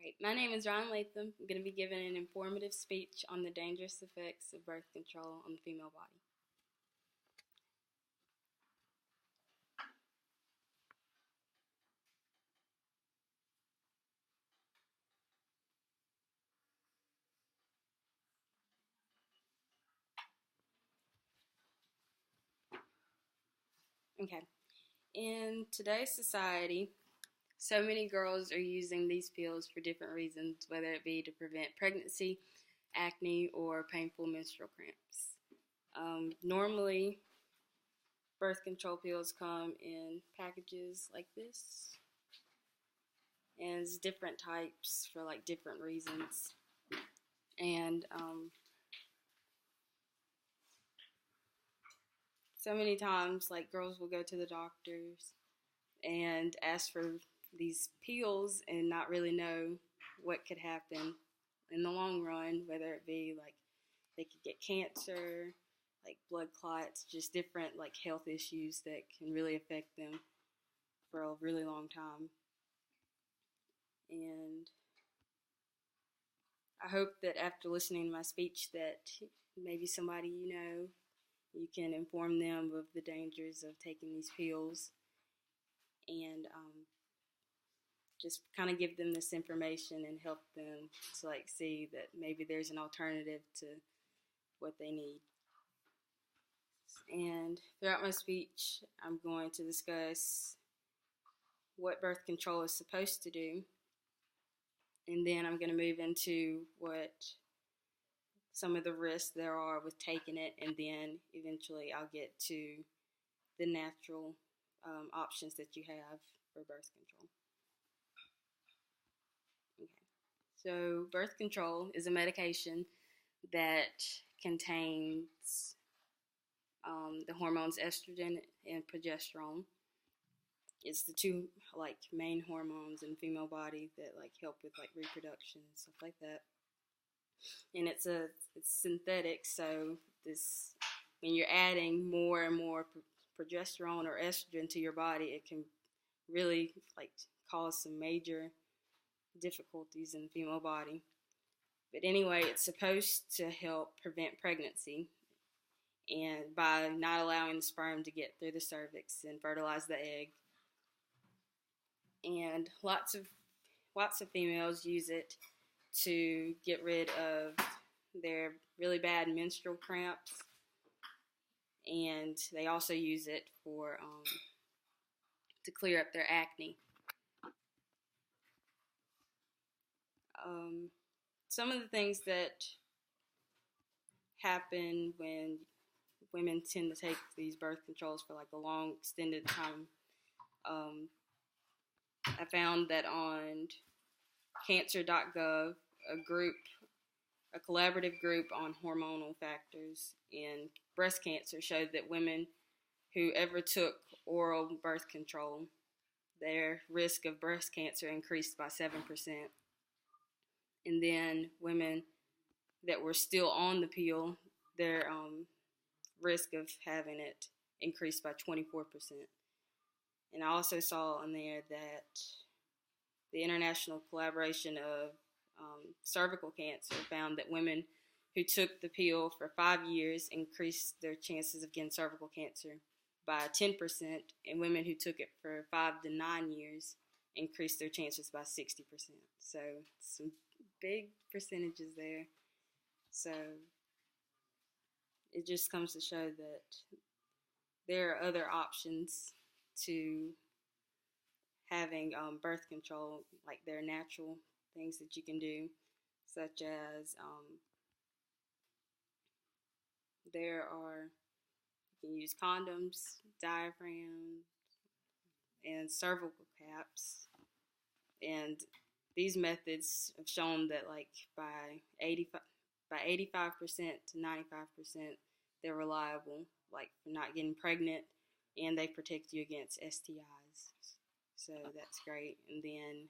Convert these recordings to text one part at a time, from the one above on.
Right. My name is Ron Latham. I'm going to be giving an informative speech on the dangerous effects of birth control on the female body. Okay. In today's society, so many girls are using these pills for different reasons, whether it be to prevent pregnancy, acne, or painful menstrual cramps. Normally, birth control pills come in packages like this, and it's different types for like different reasons. And so many times, like girls will go to the doctors and ask for these pills and not really know what could happen in the long run, whether it be like they could get cancer, like blood clots, just different like health issues that can really affect them for a really long time. And I hope that after listening to my speech that maybe somebody you can inform them of the dangers of taking these pills and just kind of give them this information and help them to like see that maybe there's an alternative to what they need. And throughout my speech, I'm going to discuss what birth control is supposed to do, and then I'm going to move into what some of the risks there are with taking it, and then eventually I'll get to the natural options that you have for birth control. Okay. So, birth control is a medication that contains the hormones estrogen and progesterone. It's the two like main hormones in the female body that like help with like reproduction and stuff like that. And it's synthetic, so this when you're adding more and more progesterone or estrogen to your body, it can really like cause some major difficulties in the female body. But anyway, it's supposed to help prevent pregnancy and by not allowing the sperm to get through the cervix and fertilize the egg. And lots of females use it to get rid of their really bad menstrual cramps, and they also use it for to clear up their acne. Some of the things that happen when women tend to take these birth controls for like a long extended time. I found that on cancer.gov, a collaborative group on hormonal factors in breast cancer showed that women who ever took oral birth control, their risk of breast cancer increased by 7%. And then women that were still on the pill, their risk of having it increased by 24%. And I also saw on there that the international collaboration of cervical cancer found that women who took the pill for 5 years increased their chances of getting cervical cancer by 10%, and women who took it for 5 to 9 years increased their chances by 60%. So some big percentages there. So it just comes to show that there are other options to having birth control, like there are natural things that you can do, such as you can use condoms, diaphragms, and cervical caps. And these methods have shown that like by 85% to 95%, they're reliable, like for not getting pregnant, and they protect you against STIs. So that's great. And then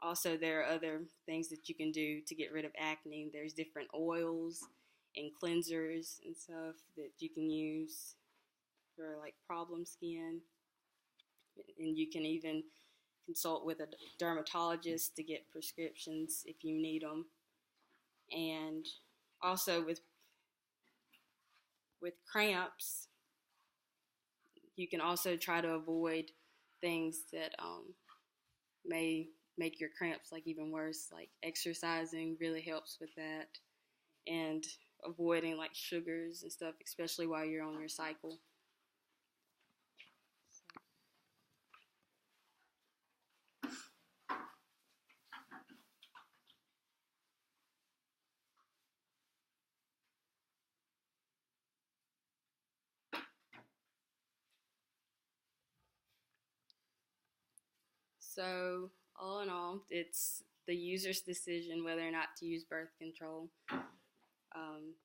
also there are other things that you can do to get rid of acne. There's different oils and cleansers and stuff that you can use for like problem skin. And you can even consult with a dermatologist to get prescriptions if you need them. And also with cramps, you can also try to avoid things that may make your cramps like even worse. Like exercising really helps with that, and avoiding like sugars and stuff, especially while you're on your cycle. So all in all, it's the user's decision whether or not to use birth control. Um,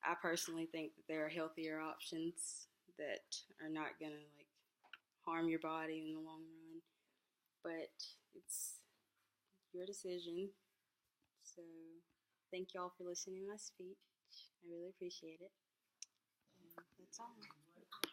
I personally think that there are healthier options that are not gonna like harm your body in the long run, but it's your decision. So thank y'all for listening to my speech. I really appreciate it. And that's all.